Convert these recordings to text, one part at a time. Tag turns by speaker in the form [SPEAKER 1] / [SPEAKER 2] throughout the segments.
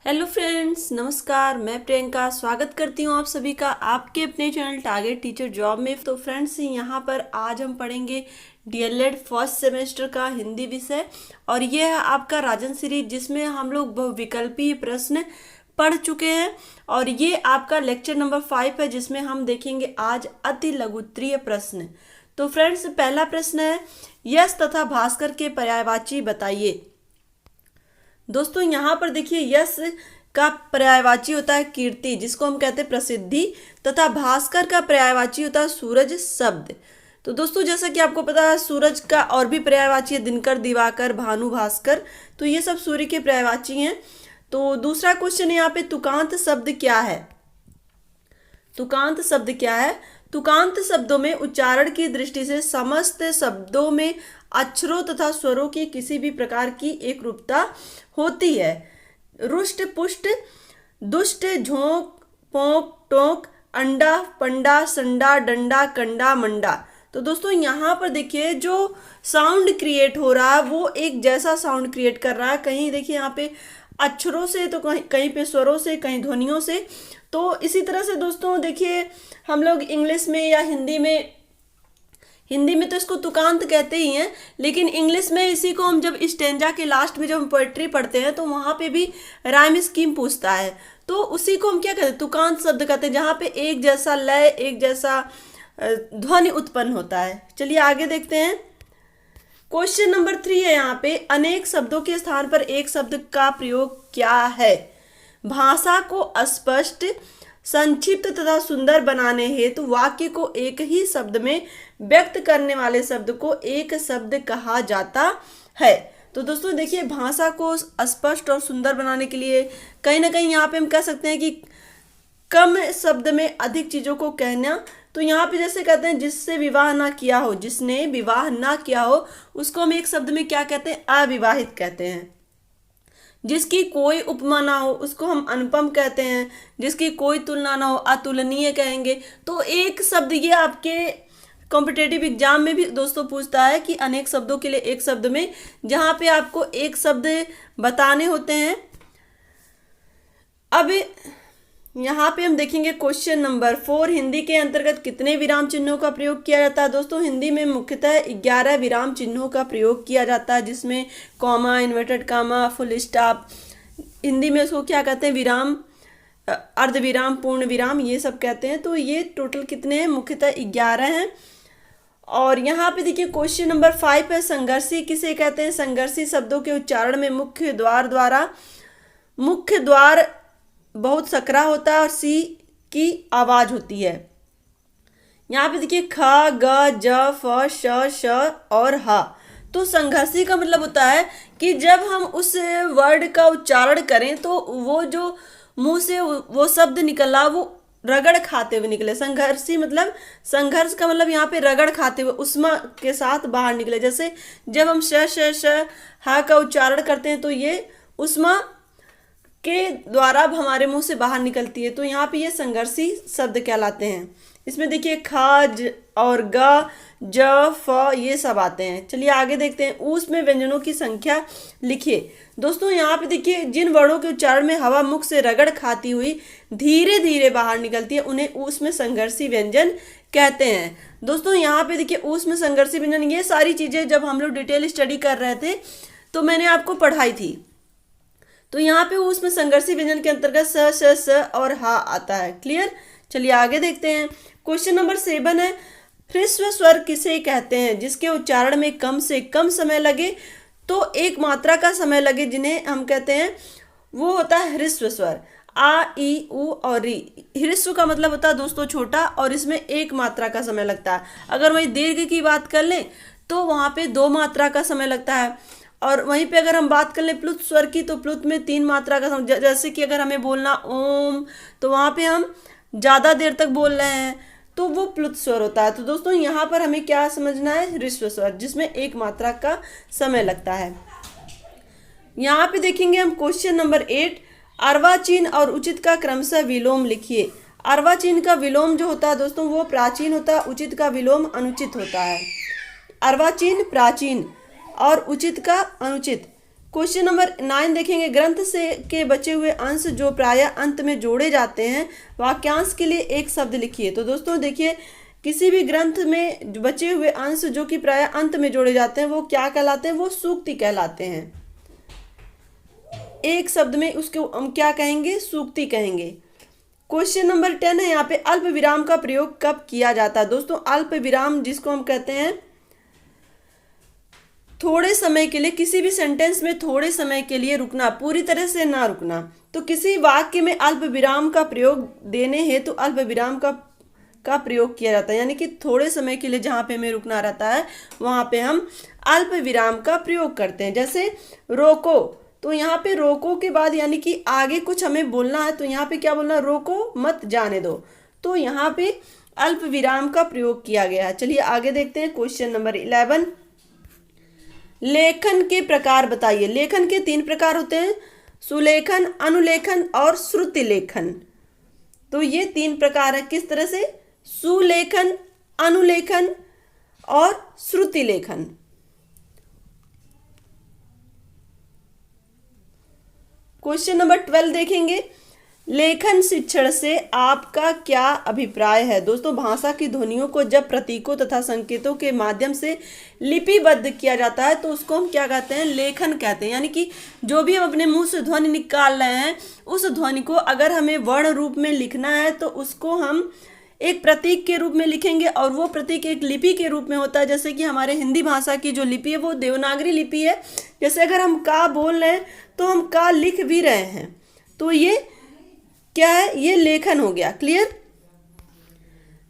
[SPEAKER 1] Hello friends, नमस्कार। मैं प्रियंका स्वागत करती हूँ आप सभी का आपके अपने चैनल टारगेट टीचर जॉब में। तो फ्रेंड्स, यहाँ पर आज हम पढ़ेंगे डीएलएड फर्स्ट सेमेस्टर का हिंदी विषय और ये है आपका राजन सीरीज, जिसमें हम लोग बहुविकल्पी प्रश्न पढ़ चुके हैं और ये आपका लेक्चर नंबर 5 है, जिसमें हम देखेंगे आज अति लघुत्तरीय प्रश्न। तो फ्रेंड्स, पहला प्रश्न है, यश तथा भास्कर के पर्यायवाची बताइए। दोस्तों, यहाँ पर देखिए, यश का पर्यायवाची होता है कीर्ति, जिसको हम कहते हैं प्रसिद्धि, तथा भास्कर का पर्यायवाची होता है सूरज शब्द। तो दोस्तों, जैसा कि आपको पता है, सूरज का और भी पर्यायवाची है दिनकर, दिवाकर, भानु, भास्कर। तो ये सब सूर्य के पर्यायवाची हैं। तो दूसरा क्वेश्चन यहाँ पे, तुकांत शब्द क्या है। तुकांत शब्द क्या है? तुकांत शब्दों में उच्चारण की दृष्टि से समस्त शब्दों में अक्षरों तथा स्वरों की किसी भी प्रकार की एक रूपता होती है। रुष्ट, पुष्ट, दुष्ट, झोंक, पोंक, टोंक, अंडा, पंडा, संडा, डंडा, कंडा, मंडा। तो दोस्तों, यहाँ पर देखिए, जो साउंड क्रिएट हो रहा है वो एक जैसा साउंड क्रिएट कर रहा है। कहीं देखिए यहाँ पे अक्षरों से, तो कहीं कहीं पे स्वरों से, कहीं ध्वनियों से। तो इसी तरह से दोस्तों देखिए, हम लोग इंग्लिश में या हिंदी में तो इसको तुकांत कहते ही हैं, लेकिन इंग्लिश में इसी को हम जब स्टेंजा के लास्ट में जब हम पोएट्री पढ़ते हैं तो वहाँ पे भी राइम स्कीम पूछता है, तो उसी को हम क्या कहते हैं, तुकांत शब्द कहते हैं, जहाँ पे एक जैसा लय, एक जैसा ध्वनि उत्पन्न होता है। चलिए आगे देखते हैं। क्वेश्चन नंबर 3 है यहाँ पे, अनेक शब्दों के स्थान पर एक शब्द का प्रयोग क्या है। भाषा को स्पष्ट, संक्षिप्त तथा सुंदर बनाने हेतु वाक्य को एक ही शब्द में व्यक्त करने वाले शब्द को एक शब्द कहा जाता है। तो दोस्तों देखिए, भाषा को स्पष्ट और सुंदर बनाने के लिए कहीं ना कहीं यहाँ पे हम कह सकते हैं कि कम शब्द में अधिक चीजों को कहना। तो यहाँ पे जैसे कहते हैं, जिससे विवाह ना किया हो, जिसने विवाह ना किया हो, उसको हम एक शब्द में क्या कहते हैं, अविवाहित कहते हैं। जिसकी कोई उपमा ना हो, उसको हम अनुपम कहते हैं। जिसकी कोई तुलना ना हो, अतुलनीय कहेंगे। तो एक शब्द, ये आपके कॉम्पिटेटिव एग्जाम में भी दोस्तों पूछता है कि अनेक शब्दों के लिए एक शब्द में, जहां पे आपको एक शब्द बताने होते हैं। अब यहाँ पे हम देखेंगे क्वेश्चन नंबर 4, हिंदी के अंतर्गत कितने विराम चिन्हों का प्रयोग किया जाता है। दोस्तों, हिंदी में मुख्यतः 11 विराम चिन्हों का प्रयोग किया जाता है, जिसमें comma, inverted comma, full stop, Hindi में उसको क्या कहते हैं, विराम, अर्ध विराम, पूर्ण विराम, ये सब कहते हैं। तो ये टोटल कितने हैं, मुख्यतः 11 हैं। और यहाँ पे देखिए क्वेश्चन नंबर 5 है, संघर्षी किसे कहते हैं। संघर्षी शब्दों के उच्चारण में मुख्य द्वार बहुत सकरा होता है और सी की आवाज होती है। यहाँ पे देखिए ख, ग, ज, फ, श, श और ह। तो संघर्षी का मतलब होता है कि जब हम उस वर्ड का उच्चारण करें तो वो जो मुंह से वो शब्द निकला वो रगड़ खाते हुए निकले। संघर्षी मतलब, संघर्ष का मतलब यहाँ पे रगड़ खाते हुए, उष्मा के साथ बाहर निकले। जैसे जब हम श, श, श, ह का उच्चारण करते हैं तो ये उष्मा के द्वारा हमारे मुंह से बाहर निकलती है। तो यहाँ पे ये संघर्षी शब्द कहलाते हैं। इसमें देखिए ख और ग, ज, फ ये सब आते हैं। चलिए आगे देखते हैं। ऊस में व्यंजनों की संख्या लिखिए। दोस्तों, यहाँ पे देखिए, जिन वर्णों के उच्चारण में हवा मुख से रगड़ खाती हुई धीरे धीरे बाहर निकलती है, उन्हें ऊस में संघर्षी व्यंजन कहते हैं। दोस्तों, यहाँ पे देखिए, ऊस में संघर्षी व्यंजन, ये सारी चीजें जब हम लोग डिटेल स्टडी कर रहे थे तो मैंने आपको पढ़ाई थी। तो यहाँ पे उसमें संघर्षी व्यंजन के अंतर्गत स, श, स और हा आता है। क्लियर। चलिए आगे देखते हैं। क्वेश्चन नंबर 7 है, ह्रस्व स्वर किसे कहते हैं, जिसके उच्चारण में कम से कम समय लगे तो एक मात्रा का समय लगे, जिन्हें हम कहते हैं, वो होता है ह्रस्व स्वर। आ, ई, उ और री। ह्रस्व का मतलब होता है दोस्तों छोटा, और इसमें एक मात्रा का समय लगता है। अगर वही दीर्घ की बात कर लें तो वहां पे 2 मात्रा का समय लगता है। और वहीं पे अगर हम बात कर लें प्लुत स्वर की, तो प्लुत में 3 मात्रा का समय। जैसे कि अगर हमें बोलना ओम, तो वहां पे हम ज्यादा देर तक बोल रहे हैं, तो वो प्लुत स्वर होता है। तो दोस्तों, यहाँ पर हमें क्या समझना है, ह्रस्व स्वर, जिसमें 1 मात्रा का समय लगता है। यहाँ पे देखेंगे हम क्वेश्चन नंबर 8, अर्वाचीन और उचित का क्रमशः विलोम लिखिए। अर्वाचीन का विलोम जो होता है दोस्तों, वो प्राचीन होता है, उचित का विलोम अनुचित होता है। अर्वाचीन प्राचीन और उचित का अनुचित। क्वेश्चन नंबर 9 देखेंगे, ग्रंथ से के बचे हुए अंश जो प्रायः अंत में जोड़े जाते हैं, वाक्यांश के लिए एक शब्द लिखिए। तो दोस्तों देखिए, किसी भी ग्रंथ में बचे हुए अंश जो कि प्रायः अंत में जोड़े जाते हैं वो क्या कहलाते हैं? वो सूक्ति कहलाते हैं। एक शब्द में उसको हम क्या कहेंगे? सूक्ति कहेंगे। क्वेश्चन नंबर 10 है, यहाँ पे अल्प विराम का प्रयोग कब किया जाता है? दोस्तों अल्प विराम जिसको हम कहते हैं थोड़े समय के लिए, किसी भी सेंटेंस में थोड़े समय के लिए रुकना, पूरी तरह से ना रुकना। तो किसी वाक्य में अल्प विराम का प्रयोग देने हेतु तो अल्प विराम का प्रयोग किया जाता है, यानी कि थोड़े समय के लिए जहाँ पे हमें रुकना रहता है वहाँ पे हम अल्प विराम का प्रयोग करते हैं। जैसे रोको, तो यहाँ पे रोको के बाद यानी कि आगे कुछ हमें बोलना है, तो यहाँ पे क्या बोलना? रोको मत जाने दो। तो यहाँ पे अल्प विराम का प्रयोग किया गया है। चलिए आगे देखते हैं। क्वेश्चन नंबर 11, लेखन के प्रकार बताइए। लेखन के 3 प्रकार होते हैं, सुलेखन, अनुलेखन और श्रुति लेखन। तो ये 3 प्रकार है। किस तरह से? सुलेखन, अनुलेखन और श्रुति लेखन। क्वेश्चन नंबर 12 देखेंगे, लेखन शिक्षण से आपका क्या अभिप्राय है? दोस्तों भाषा की ध्वनियों को जब प्रतीकों तथा संकेतों के माध्यम से लिपिबद्ध किया जाता है तो उसको हम क्या कहते हैं? लेखन कहते हैं। यानी कि जो भी हम अपने मुंह से ध्वनि निकाल रहे हैं उस ध्वनि को अगर हमें वर्ण रूप में लिखना है तो उसको हम एक प्रतीक के रूप में लिखेंगे, और वो प्रतीक एक लिपि के रूप में होता है। जैसे कि हमारे हिंदी भाषा की जो लिपि है वो देवनागरी लिपि है। जैसे अगर हम का बोल रहे हैं तो हम का लिख भी रहे हैं, तो ये क्या है? ये लेखन हो गया। क्लियर?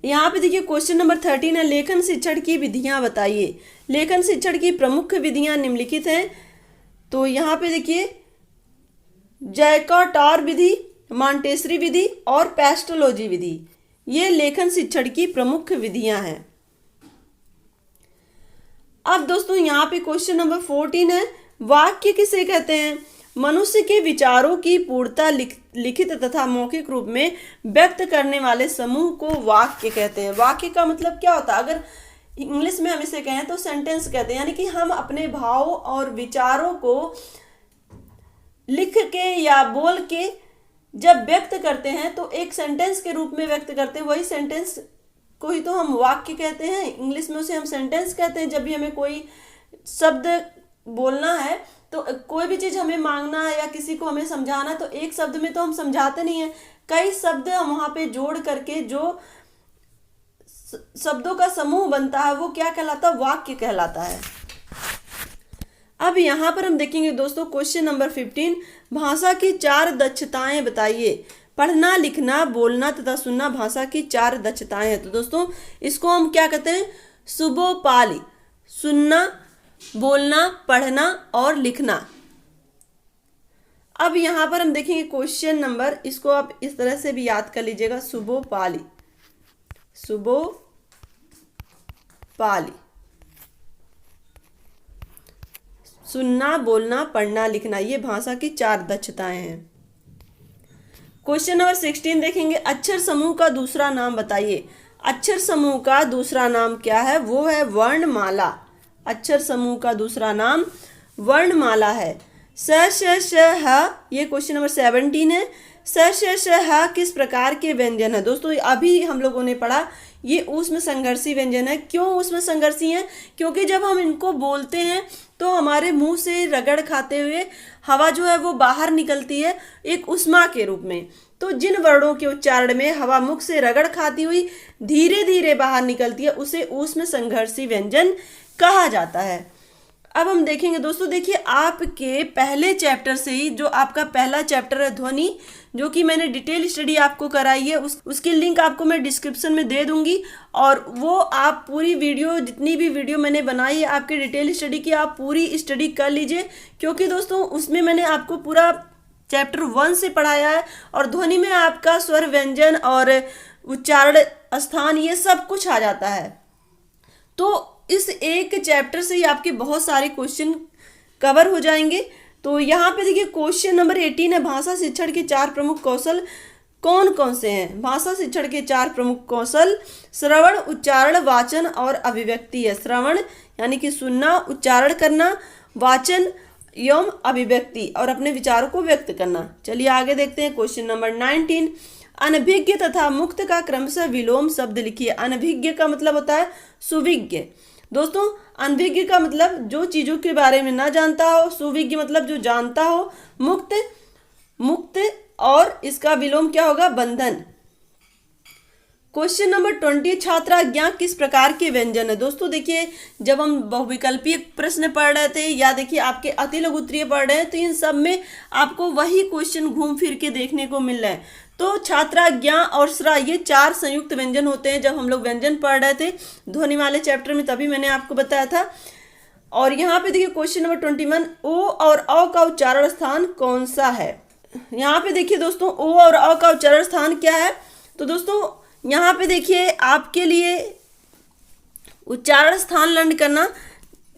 [SPEAKER 1] यहाँ पे देखिए क्वेश्चन नंबर 13 है, लेखन शिक्षण की विधियां बताइए। लेखन शिक्षण की प्रमुख विधियां निम्नलिखित हैं। तो यहाँ पे देखिए जैकॉर्ड विधि, मॉन्टेसरी विधि और पेस्टोलॉजी विधि, ये लेखन शिक्षण की प्रमुख विधियां हैं। अब दोस्तों यहाँ पे क्वेश्चन नंबर 14 है, वाक्य किसे कहते हैं? मनुष्य के विचारों की पूर्णता लिखित तथा मौखिक रूप में व्यक्त करने वाले समूह को वाक्य कहते हैं। वाक्य का मतलब क्या होता है? अगर इंग्लिश में हम इसे कहें तो सेंटेंस कहते हैं, यानी कि हम अपने भाव और विचारों को लिख के या बोल के जब व्यक्त करते हैं तो एक सेंटेंस के रूप में व्यक्त करते हैं, वही सेंटेंस को ही तो हम वाक्य कहते हैं। इंग्लिश में उसे हम सेंटेंस कहते हैं। जब भी हमें कोई शब्द बोलना है, तो कोई भी चीज़ हमें मांगना है या किसी को हमें समझाना है, तो एक शब्द में तो हम समझाते नहीं है, कई शब्द हम वहाँ पे जोड़ करके जो शब्दों का समूह बनता है वो क्या कहलाता है? वाक्य कहलाता है। अब यहाँ पर हम देखेंगे दोस्तों क्वेश्चन नंबर 15, भाषा की 4 दक्षताएं बताइए। पढ़ना, लिखना, बोलना तथा सुनना भाषा की 4 दक्षताएं हैं। तो दोस्तों इसको हम क्या कहते हैं? सुबोपाली, सुनना, बोलना, पढ़ना और लिखना। अब यहाँ पर हम देखेंगे क्वेश्चन नंबर, इसको आप इस तरह से भी याद कर लीजिएगा, सुबोपाली, सुबोपाली, सुनना, बोलना, पढ़ना, लिखना, ये भाषा की 4 दक्षताएं हैं। क्वेश्चन नंबर 16 देखेंगे, अक्षर समूह का दूसरा नाम बताइए। अक्षर समूह का दूसरा नाम क्या है? वो है वर्णमाला। अक्षर समूह का दूसरा नाम वर्णमाला है। स, श, श, ह, ये क्वेश्चन नंबर 17 है। स, श, श, ह किस प्रकार के व्यंजन है? दोस्तों अभी हम लोगों ने पढ़ा ये ऊष्म संघर्षी व्यंजन है। क्यों ऊष्म संघर्षी है? क्योंकि जब हम इनको बोलते हैं तो हमारे मुंह से रगड़ खाते हुए हवा जो है वो बाहर निकलती है एक उष्मा के रूप में। तो जिन वर्णों के उच्चारण में हवा मुख से रगड़ खाती हुई धीरे धीरे बाहर निकलती है उसे ऊष्म संघर्षी व्यंजन कहा जाता है। अब हम देखेंगे दोस्तों, देखिए आपके पहले चैप्टर से ही जो आपका पहला चैप्टर है ध्वनि, जो कि मैंने डिटेल स्टडी आपको कराई है, उसकी लिंक आपको मैं डिस्क्रिप्शन में दे दूंगी, और वो आप पूरी वीडियो, जितनी भी वीडियो मैंने बनाई है आपके डिटेल स्टडी की, आप पूरी स्टडी कर लीजिए। क्योंकि दोस्तों उसमें मैंने आपको पूरा चैप्टर 1 से पढ़ाया है, और ध्वनि में आपका स्वर, व्यंजन और उच्चारण स्थान ये सब कुछ आ जाता है। तो इस एक चैप्टर से ही आपके बहुत सारे क्वेश्चन कवर हो जाएंगे। तो यहाँ पे देखिए क्वेश्चन नंबर 18 है, भाषा शिक्षण के 4 प्रमुख कौशल कौन कौन से हैं? भाषा शिक्षण के 4 प्रमुख कौशल श्रवण, उच्चारण, वाचन और अभिव्यक्ति है। श्रवण यानी कि सुनना, उच्चारण करना, वाचन एवं अभिव्यक्ति और अपने विचारों को व्यक्त करना। चलिए आगे देखते हैं क्वेश्चन नंबर 19। अनभिज्ञ तथा मुक्त का क्रमशः विलोम शब्द लिखिए। अनभिज्ञ का मतलब होता है सुविज्ञ। दोस्तों अनभिज्ञ का मतलब जो चीजों के बारे में ना जानता हो, सुविज्ञ मतलब जो जानता हो, मुक्त और इसका विलोम क्या होगा, बंधन। Question number 20। छात्राज्ञा किस प्रकार के व्यंजन है। दोस्तों देखिए जब हम बहुविकल्पीय प्रश्न पढ़ रहे थे या देखिए आपके अति लघु उत्तरीय पढ़ रहे हैं तो इन सब में आपको वही क्वेश्चन घूम फिर के देखने को मिल रहा है। तो छात्राज्ञा और श्रा ये 4 संयुक्त व्यंजन होते हैं। जब हम लोग व्यंजन पढ़ रहे थे ध्वनि वाले चैप्टर में तभी मैंने आपको बताया था। और यहाँ पे देखिए क्वेश्चन नंबर 21। ओ और अ का उच्चारण स्थान कौन सा है। यहाँ पे देखिए दोस्तों ओ और अ का उच्चारण स्थान क्या है। तो दोस्तों यहाँ पे देखिए आपके लिए उच्चारण स्थान लर्न करना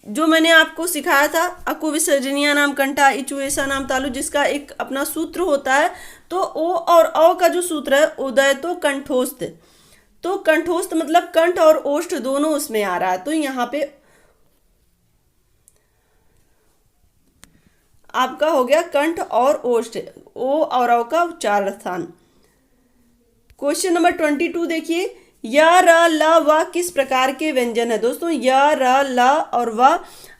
[SPEAKER 1] जो मैंने आपको सिखाया था, अकु विसर्जनीय नाम कंठा इचु ऐसा नाम तालु, जिसका एक अपना सूत्र होता है। तो ओ और अ का जो सूत्र है उदय तो कंठोस्त, तो कंठोस्त मतलब कंठ और ओष्ठ दोनों उसमें आ रहा है। तो यहाँ पे आपका हो गया कंठ और ओष्ठ, ओ और अ का उच्चारण स्थान। क्वेश्चन नंबर 22 देखिए य र ल व किस प्रकार के व्यंजन है। दोस्तों य र ल और व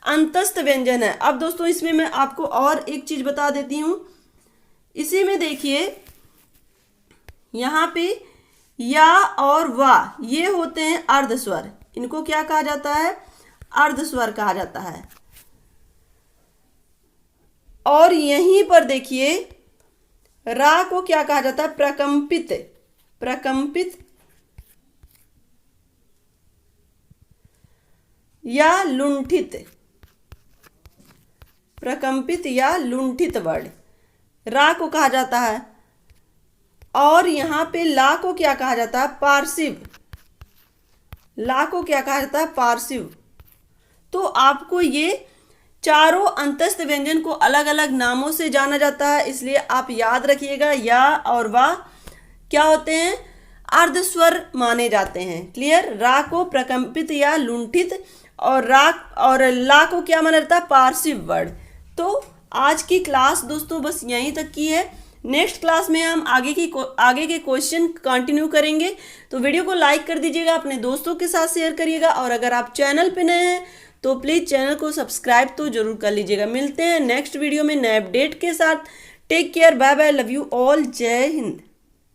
[SPEAKER 1] अंतस्थ व्यंजन है। अब दोस्तों इसमें मैं आपको और एक चीज बता देती हूं। इसी में देखिए यहाँ पे या और व ये होते हैं अर्धस्वर। इनको क्या कहा जाता है, अर्धस्वर कहा जाता है। और यहीं पर देखिए रा को क्या कहा जाता है, प्रकंपित, प्रकंपित या लुंठित, प्रकंपित या लुंठित वर्ड रा को कहा जाता है। और यहां पे ला को क्या कहा जाता है, पार्शिव, ला को क्या कहा जाता है, पार्शिव। तो आपको ये चारों अंतस्थ व्यंजन को अलग अलग नामों से जाना जाता है, इसलिए आप याद रखिएगा या और वा क्या होते हैं, अर्धस्वर माने जाते हैं। क्लियर। रा को प्रकंपित या लुंठित और ला को क्या माना जाता है, पार्शिव वर्ड। तो आज की क्लास दोस्तों बस यहीं तक की है। नेक्स्ट क्लास में हम आगे के क्वेश्चन कंटिन्यू करेंगे। तो वीडियो को लाइक कर दीजिएगा, अपने दोस्तों के साथ शेयर करिएगा और अगर आप चैनल पे नए हैं तो प्लीज़ चैनल को सब्सक्राइब तो जरूर कर लीजिएगा। मिलते हैं नेक्स्ट वीडियो में नए अपडेट के साथ। Take care, bye bye, love you all, जय हिंद।